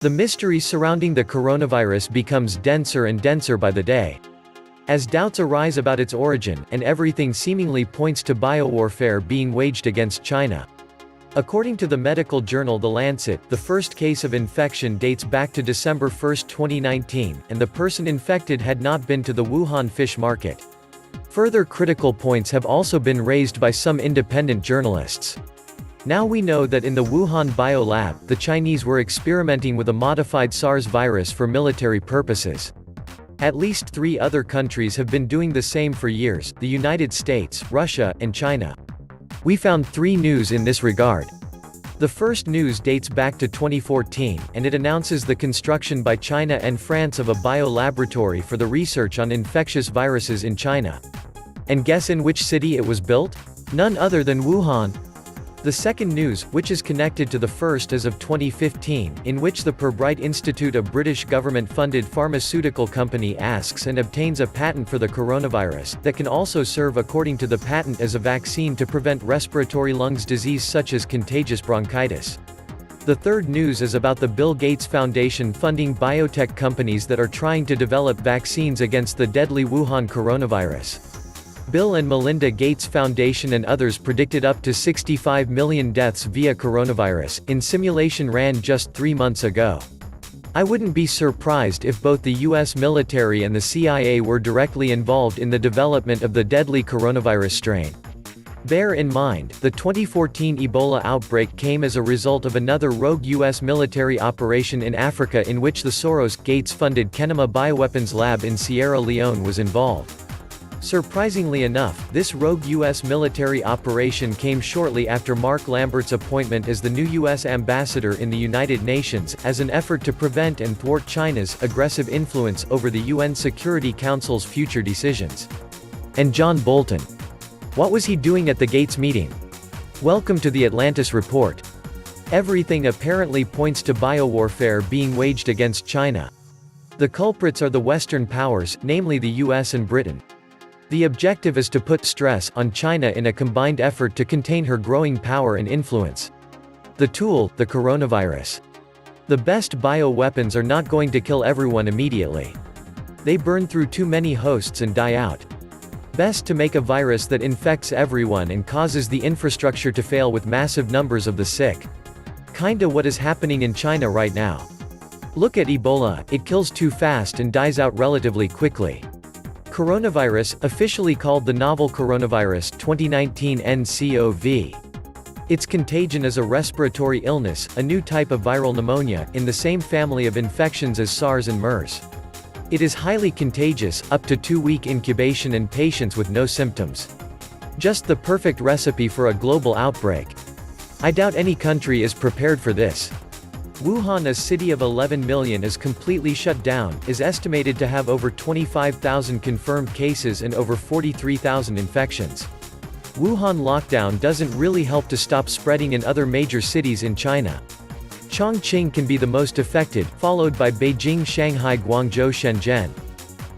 The mystery surrounding the coronavirus becomes denser and denser by the day. As doubts arise about its origin, and everything seemingly points to biowarfare being waged against China. According to the medical journal The Lancet, the first case of infection dates back to December 1, 2019, and the person infected had not been to the Wuhan fish market. Further critical points have also been raised by some independent journalists. Now we know that in the Wuhan biolab, the Chinese were experimenting with a modified SARS virus for military purposes. At least 3 other countries have been doing the same for years: the United States, Russia, and China. We found 3 news in this regard. The first news dates back to 2014, and it announces the construction by China and France of a biolaboratory for the research on infectious viruses in China. And guess in which city it was built? None other than Wuhan. The second news, which is connected to the first as of 2015, in which the Pirbright Institute, a British government-funded pharmaceutical company, asks and obtains a patent for the coronavirus, that can also serve according to the patent as a vaccine to prevent respiratory lungs disease such as contagious bronchitis. The third news is about the Bill Gates Foundation funding biotech companies that are trying to develop vaccines against the deadly Wuhan coronavirus. Bill and Melinda Gates Foundation and others predicted up to 65 million deaths via coronavirus, in simulation ran just 3 months ago. I wouldn't be surprised if both the US military and the CIA were directly involved in the development of the deadly coronavirus strain. Bear in mind, the 2014 Ebola outbreak came as a result of another rogue US military operation in Africa in which the Soros-Gates-funded Kenema Bioweapons Lab in Sierra Leone was involved. Surprisingly enough, this rogue U.S. military operation came shortly after Mark Lambert's appointment as the new U.S. ambassador in the United Nations, as an effort to prevent and thwart China's aggressive influence over the UN Security Council's future decisions. And John Bolton. What was he doing at the Gates meeting? Welcome to the Atlantis Report. Everything apparently points to biowarfare being waged against China. The culprits are the Western powers, namely the US and Britain. The objective is to put stress on China in a combined effort to contain her growing power and influence. The tool, the coronavirus. The best bioweapons are not going to kill everyone immediately. They burn through too many hosts and die out. Best to make a virus that infects everyone and causes the infrastructure to fail with massive numbers of the sick. Kinda what is happening in China right now. Look at Ebola, it kills too fast and dies out relatively quickly. Coronavirus, officially called the novel coronavirus 2019 nCoV. Its contagion is a respiratory illness, a new type of viral pneumonia, in the same family of infections as SARS and MERS. It is highly contagious, up to 2-week incubation and patients with no symptoms. Just the perfect recipe for a global outbreak. I doubt any country is prepared for this. Wuhan, a city of 11 million, is completely shut down, is estimated to have over 25,000 confirmed cases and over 43,000 infections. Wuhan lockdown doesn't really help to stop spreading in other major cities in China. Chongqing can be the most affected, followed by Beijing, Shanghai, Guangzhou, Shenzhen.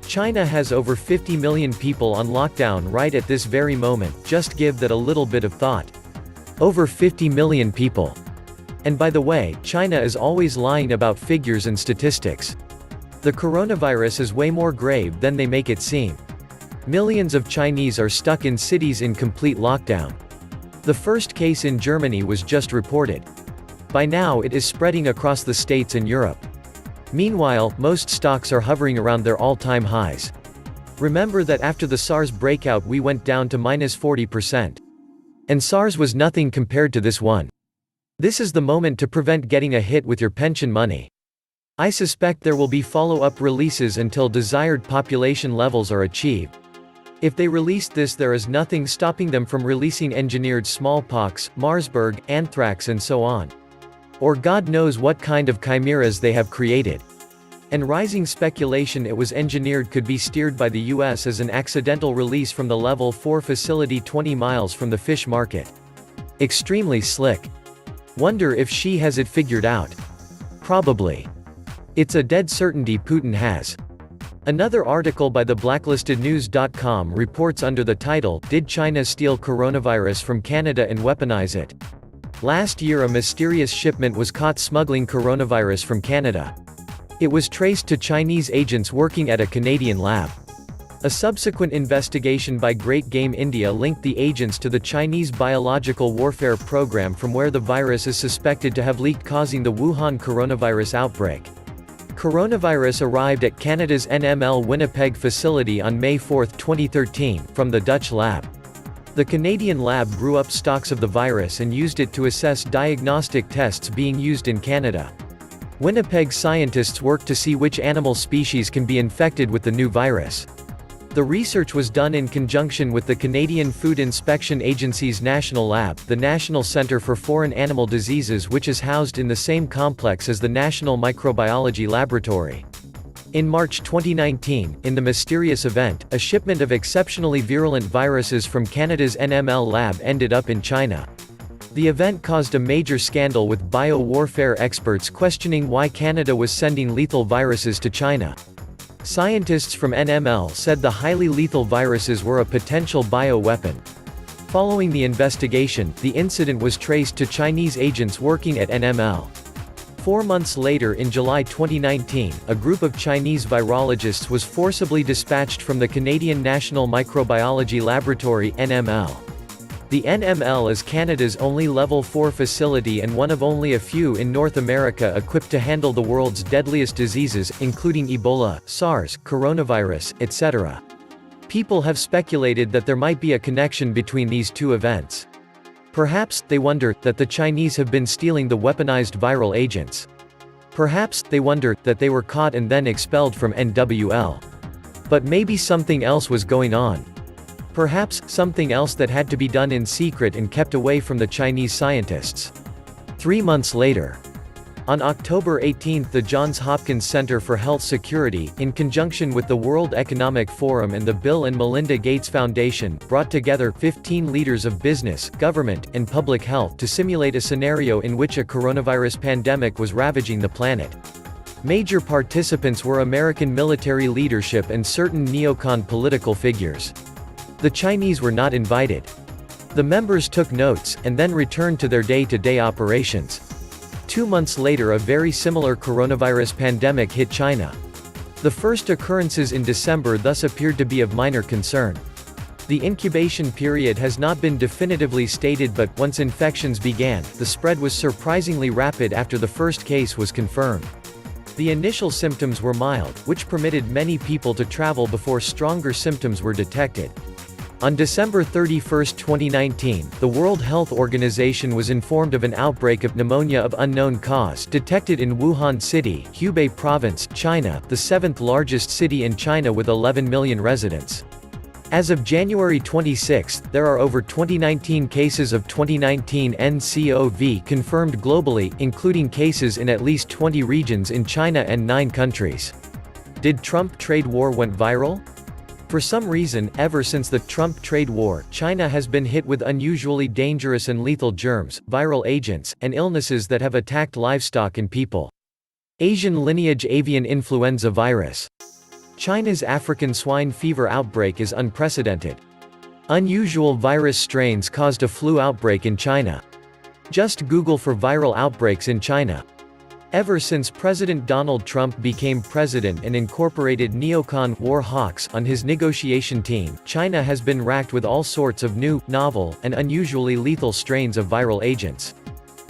China has over 50 million people on lockdown right at this very moment, just give that a little bit of thought. Over 50 million people. And by the way, China is always lying about figures and statistics. The coronavirus is way more grave than they make it seem. Millions of Chinese are stuck in cities in complete lockdown. The first case in Germany was just reported. By now it is spreading across the States and Europe. Meanwhile, most stocks are hovering around their all-time highs. Remember that after the SARS breakout we went down to -40%. And SARS was nothing compared to this one. This is the moment to prevent getting a hit with your pension money. I suspect there will be follow-up releases until desired population levels are achieved. If they released this, there is nothing stopping them from releasing engineered smallpox, Marsburg, anthrax and so on. Or God knows what kind of chimeras they have created. And rising speculation it was engineered could be steered by the US as an accidental release from the Level 4 facility 20 miles from the fish market. Extremely slick. Wonder if she has it figured out. Probably. It's a dead certainty Putin has. Another article by the blacklistednews.com reports under the title, "Did China Steal Coronavirus from Canada and Weaponize It?" Last year a mysterious shipment was caught smuggling coronavirus from Canada. It was traced to Chinese agents working at a Canadian lab. A subsequent investigation by Great Game India linked the agents to the Chinese biological warfare program from where the virus is suspected to have leaked, causing the Wuhan coronavirus outbreak. Coronavirus arrived at Canada's NML Winnipeg facility on May 4, 2013, from the Dutch lab. The Canadian lab grew up stocks of the virus and used it to assess diagnostic tests being used in Canada. Winnipeg scientists worked to see which animal species can be infected with the new virus. The research was done in conjunction with the Canadian Food Inspection Agency's National Lab, the National Centre for Foreign Animal Diseases, which is housed in the same complex as the National Microbiology Laboratory. In March 2019, in the mysterious event, a shipment of exceptionally virulent viruses from Canada's NML lab ended up in China. The event caused a major scandal, with bio-warfare experts questioning why Canada was sending lethal viruses to China. Scientists from NML said the highly lethal viruses were a potential bioweapon. Following the investigation, the incident was traced to Chinese agents working at NML. 4 months later, in July 2019, a group of Chinese virologists was forcibly dispatched from the Canadian National Microbiology Laboratory (NML). The NML is Canada's only Level 4 facility and one of only a few in North America equipped to handle the world's deadliest diseases, including Ebola, SARS, coronavirus, etc. People have speculated that there might be a connection between these two events. Perhaps, they wonder, that the Chinese have been stealing the weaponized viral agents. Perhaps, they wonder, that they were caught and then expelled from NWL. But maybe something else was going on. Perhaps, something else that had to be done in secret and kept away from the Chinese scientists. 3 months later. On October 18, the Johns Hopkins Center for Health Security, in conjunction with the World Economic Forum and the Bill and Melinda Gates Foundation, brought together 15 leaders of business, government, and public health to simulate a scenario in which a coronavirus pandemic was ravaging the planet. Major participants were American military leadership and certain neocon political figures. The Chinese were not invited. The members took notes, and then returned to their day-to-day operations. 2 months later, a very similar coronavirus pandemic hit China. The first occurrences in December thus appeared to be of minor concern. The incubation period has not been definitively stated, but once infections began, the spread was surprisingly rapid after the first case was confirmed. The initial symptoms were mild, which permitted many people to travel before stronger symptoms were detected. On December 31, 2019, the World Health Organization was informed of an outbreak of pneumonia of unknown cause detected in Wuhan City, Hubei Province, China, the 7th largest city in China with 11 million residents. As of January 26, there are over 2019 cases of 2019 nCoV confirmed globally, including cases in at least 20 regions in China and 9 countries. Did Trump trade war went viral? For some reason, ever since the Trump trade war, China has been hit with unusually dangerous and lethal germs, viral agents, and illnesses that have attacked livestock and people. Asian lineage avian influenza virus. China's African swine fever outbreak is unprecedented. Unusual virus strains caused a flu outbreak in China. Just Google for viral outbreaks in China. Ever since President Donald Trump became president and incorporated neocon war hawks on his negotiation team, China has been racked with all sorts of new, novel, and unusually lethal strains of viral agents.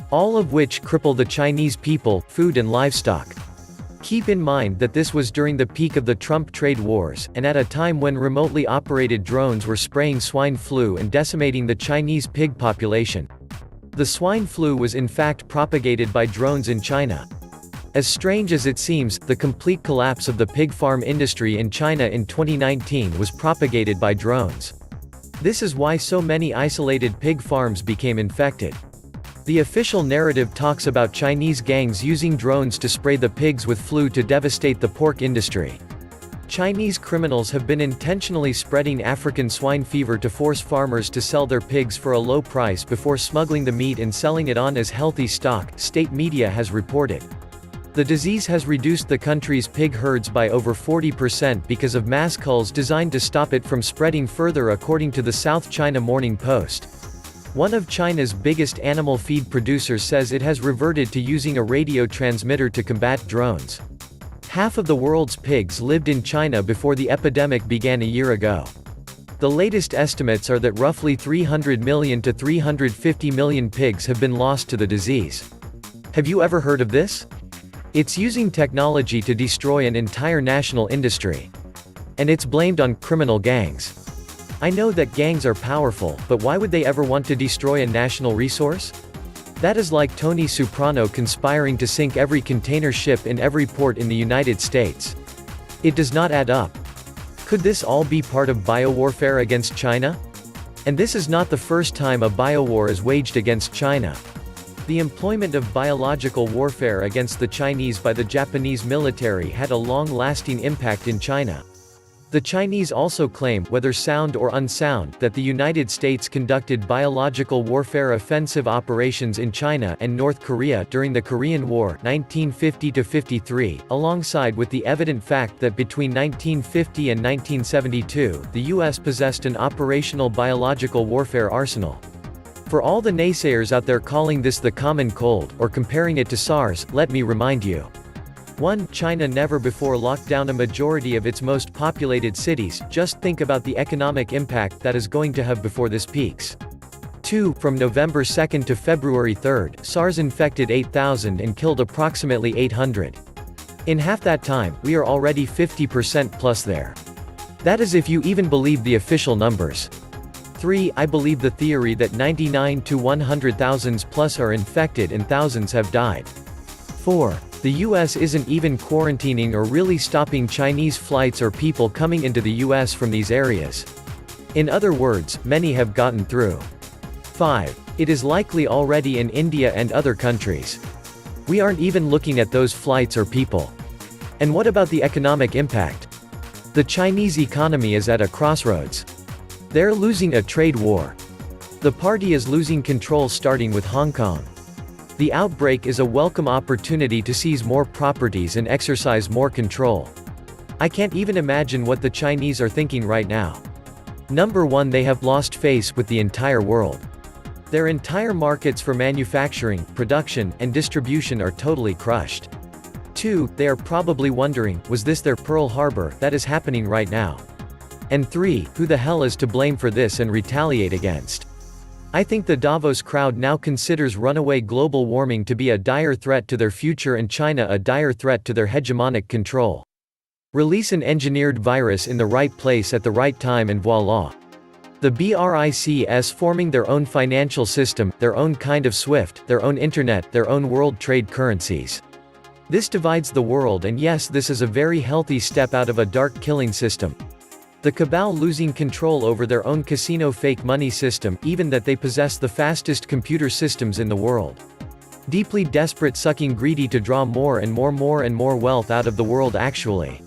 All of which cripple the Chinese people, food and livestock. Keep in mind that this was during the peak of the Trump trade wars, and at a time when remotely operated drones were spraying swine flu and decimating the Chinese pig population. The swine flu was in fact propagated by drones in China. As strange as it seems, the complete collapse of the pig farm industry in China in 2019 was propagated by drones. This is why so many isolated pig farms became infected. The official narrative talks about Chinese gangs using drones to spray the pigs with flu to devastate the pork industry. Chinese criminals have been intentionally spreading African swine fever to force farmers to sell their pigs for a low price before smuggling the meat and selling it on as healthy stock, state media has reported. The disease has reduced the country's pig herds by over 40% because of mass culls designed to stop it from spreading further, according to the South China Morning Post. One of China's biggest animal feed producers says it has reverted to using a radio transmitter to combat drones. Half of the world's pigs lived in China before the epidemic began a year ago. The latest estimates are that roughly 300 million to 350 million pigs have been lost to the disease. Have you ever heard of this? It's using technology to destroy an entire national industry. And it's blamed on criminal gangs. I know that gangs are powerful, but why would they ever want to destroy a national resource? That is like Tony Soprano conspiring to sink every container ship in every port in the United States. It does not add up. Could this all be part of biowarfare against China? And this is not the first time a biowar is waged against China. The employment of biological warfare against the Chinese by the Japanese military had a long-lasting impact in China. The Chinese also claim, whether sound or unsound, that the United States conducted biological warfare offensive operations in China and North Korea during the Korean War 1950–53, alongside with the evident fact that between 1950 and 1972, the U.S. possessed an operational biological warfare arsenal. For all the naysayers out there calling this the common cold, or comparing it to SARS, let me remind you. 1. China never before locked down a majority of its most populated cities, just think about the economic impact that is going to have before this peaks. 2. From November 2 to February 3, SARS infected 8,000 and killed approximately 800. In half that time, we are already 50% plus there. That is if you even believe the official numbers. 3. I believe the theory that 99 to 100,000 plus are infected and thousands have died. 4. The US isn't even quarantining or really stopping Chinese flights or people coming into the US from these areas. In other words, many have gotten through. 5. It is likely already in India and other countries. We aren't even looking at those flights or people. And what about the economic impact? The Chinese economy is at a crossroads. They're losing a trade war. The party is losing control starting with Hong Kong. The outbreak is a welcome opportunity to seize more properties and exercise more control. I can't even imagine what the Chinese are thinking right now. Number 1, they have lost face with the entire world. Their entire markets for manufacturing, production, and distribution are totally crushed. 2, they are probably wondering, was this their Pearl Harbor? That is happening right now. And 3, who the hell is to blame for this and retaliate against? I think the Davos crowd now considers runaway global warming to be a dire threat to their future and China a dire threat to their hegemonic control. Release an engineered virus in the right place at the right time and voila. The BRICS forming their own financial system, their own kind of SWIFT, their own internet, their own world trade currencies. This divides the world, and yes, this is a very healthy step out of a dark killing system. The cabal losing control over their own casino fake money system, even that they possess the fastest computer systems in the world. Deeply desperate, sucking greedy to draw more and more wealth out of the world actually.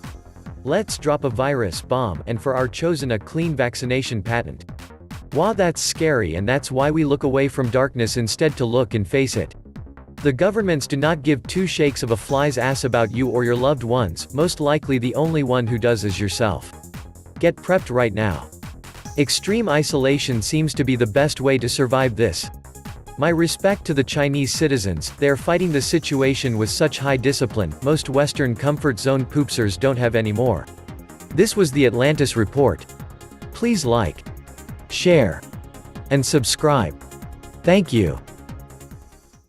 Let's drop a virus bomb, and for our chosen a clean vaccination patent. Wow, that's scary, and that's why we look away from darkness instead to look and face it. The governments do not give two shakes of a fly's ass about you or your loved ones, most likely the only one who does is yourself. Get prepped right now. Extreme isolation seems to be the best way to survive this. My respect to the Chinese citizens, they are fighting the situation with such high discipline, most Western comfort zone poopsers don't have anymore. This was the Atlantis Report. Please like, share, and subscribe. Thank you.